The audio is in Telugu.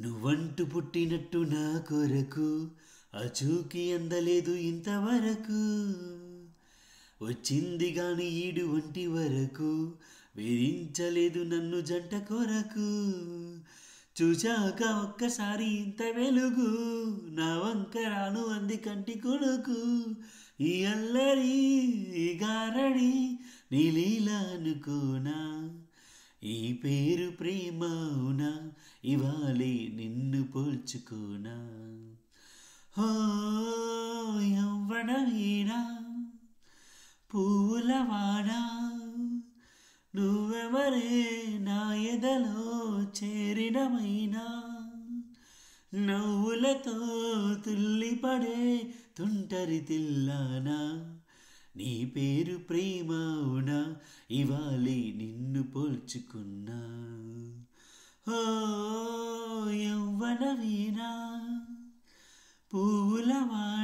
నువ్వంటూ పుట్టినట్టు నా కొరకు అచూకి అందలేదు ఇంతవరకు. వచ్చింది గాని ఈడు వంటి వరకు వేధించలేదు నన్ను జంట కొరకు. చూచాక ఒక్కసారి ఇంత వెలుగు నా వంక రాను అంది కంటి కొడుకు. ఈ అల్లరి ఈ గారడి నీ లీలా అనుకోనా, ఈ పేరు ప్రేమ అవునా, ఇవాళే నిన్ను పోల్చుకోనా. హో యవ్వన వీణా పువ్వుల వాడా, నువ్వెవరే నా ఎదలో చేరినమైనా. నవ్వులతో తుల్లిపడే తుంటరి తిల్లానా, నీ పేరు ప్రేమ అవునా, ఇవాళే నిన్ను పోల్చుకున్నా. ఓ యవ్వన వీణా పువ్వుల వాడా.